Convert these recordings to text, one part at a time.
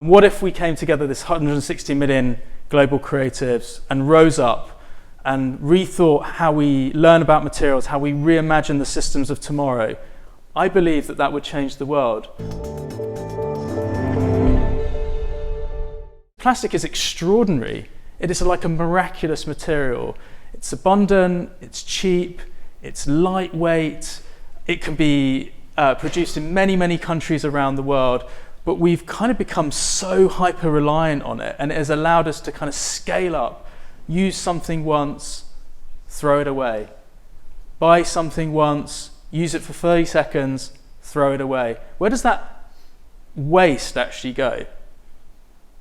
What if we came together, this 160 million global creatives, and rose up and rethought how we learn about materials, how we reimagine the systems of tomorrow? I believe that that would change the world. Plastic is extraordinary. It is like a miraculous material. It's abundant, it's cheap, it's lightweight. It can be produced in many, many countries around the world. But we've kind of become so hyper-reliant on it, and it has allowed us to kind of scale up, use something once, throw it away. Buy something once, use it for 30 seconds, throw it away. Where does that waste actually go?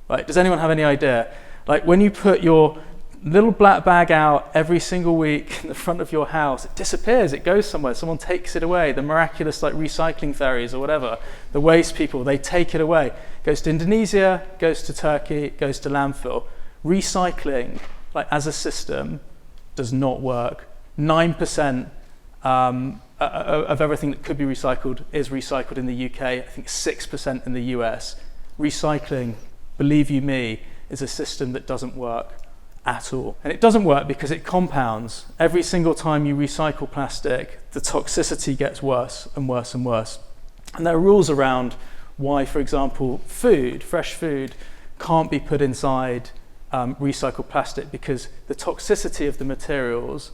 Like, does anyone have any idea? Like, when you put your little black bag out every single week in the front of your house, it disappears, it goes somewhere, someone takes it away. The miraculous like recycling fairies or whatever, the waste people, they take it away. It goes to Indonesia, goes to Turkey, goes to landfill. Recycling, like as a system, does not work. 9% of everything that could be recycled is recycled in the UK, I think 6% in the US. Recycling, believe you me, is a system that doesn't work at all. And it doesn't work because it compounds. Every single time you recycle plastic, the toxicity gets worse and worse and worse. And there are rules around why, for example, fresh food, can't be put inside recycled plastic because the toxicity of the materials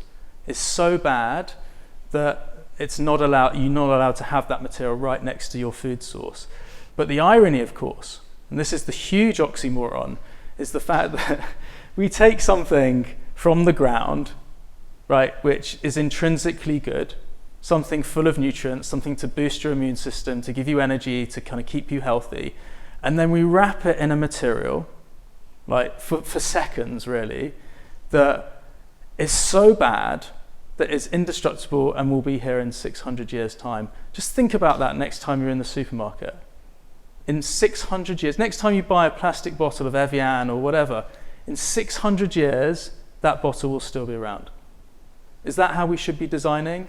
is so bad that you're not allowed to have that material right next to your food source. But the irony, of course, and this is the huge oxymoron, is the fact that we take something from the ground, right, which is intrinsically good, something full of nutrients, something to boost your immune system, to give you energy, to kind of keep you healthy, and then we wrap it in a material, like for seconds really, that is so bad that it's indestructible and will be here in 600 years' time. Just think about that next time you're in the supermarket. In 600 years, next time you buy a plastic bottle of Evian or whatever, in 600 years, that bottle will still be around. Is that how we should be designing?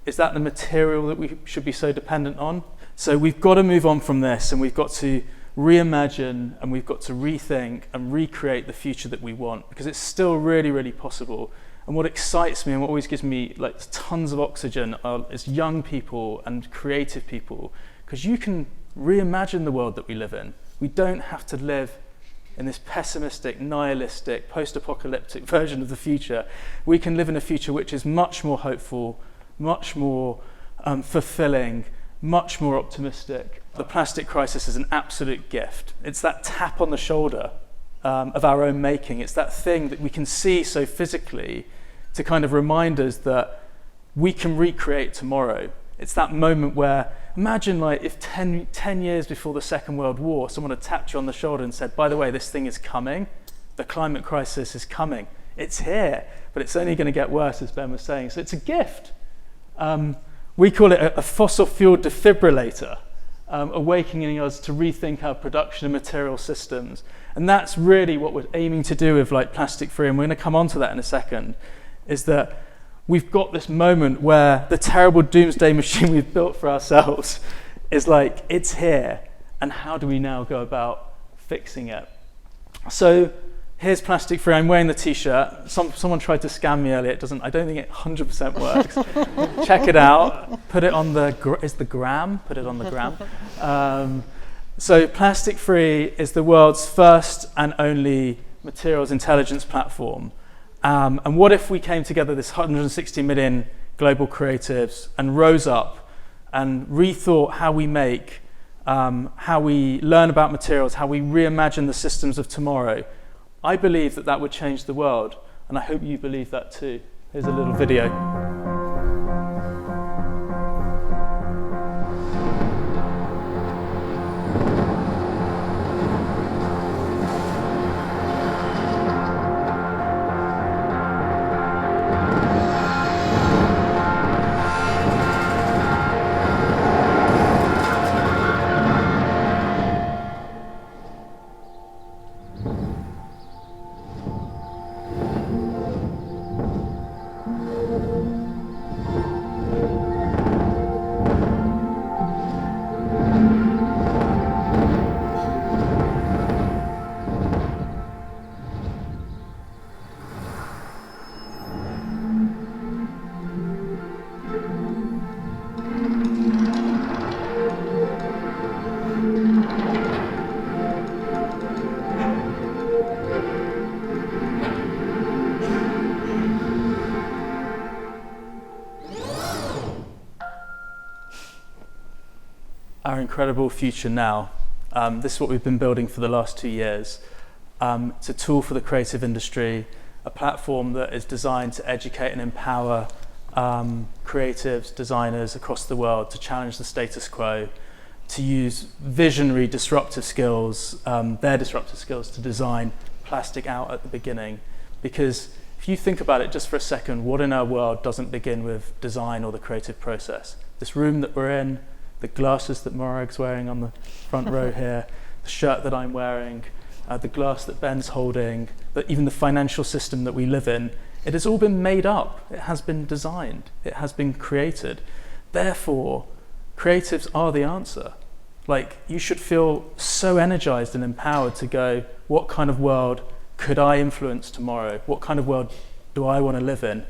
Is that the material that we should be so dependent on? So we've got to move on from this, and we've got to reimagine, and we've got to rethink and recreate the future that we want, because it's still really, really possible. And what excites me and what always gives me like tons of oxygen is young people and creative people, because you can reimagine the world that we live in. We don't have to live in this pessimistic, nihilistic, post-apocalyptic version of the future. We can live in a future which is much more hopeful, much more fulfilling, much more optimistic. The plastic crisis is an absolute gift. It's that tap on the shoulder of our own making. It's that thing that we can see so physically to kind of remind us that we can recreate tomorrow. It's that moment where, imagine like if 10 years before the Second World War, someone had tapped you on the shoulder and said, by the way, this thing is coming. The climate crisis is coming. It's here, but it's only going to get worse, as Ben was saying. So it's a gift. We call it a fossil fuel defibrillator, awakening us to rethink our production and material systems. And that's really what we're aiming to do with like PlasticFree, and we're going to come on to that in a second, is that we've got this moment where the terrible doomsday machine we've built for ourselves is like, it's here, and how do we now go about fixing it? So here's PlasticFree. I'm wearing the t-shirt. Someone tried to scam me earlier. I don't think it 100% works. Check it out. Put it on the gram. Put it on the gram. So PlasticFree is the world's first and only materials intelligence platform. And what if we came together, this 160 million global creatives, and rose up and rethought how we make, how we learn about materials, how we reimagine the systems of tomorrow? I believe that that would change the world, and I hope you believe that too. Here's a little video. our incredible future now. This is what we've been building for the last 2 years. It's a tool for the creative industry, a platform that is designed to educate and empower creatives, designers across the world to challenge the status quo, to use visionary disruptive skills, their disruptive skills to design plastic out at the beginning. Because if you think about it just for a second, what in our world doesn't begin with design or the creative process? This room that we're in, the glasses that Morag's wearing on the front row here, the shirt that I'm wearing, the glass that Ben's holding, even the financial system that we live in, it has all been made up. It has been designed. It has been created. Therefore, creatives are the answer. Like, you should feel so energized and empowered to go, what kind of world could I influence tomorrow? What kind of world do I want to live in?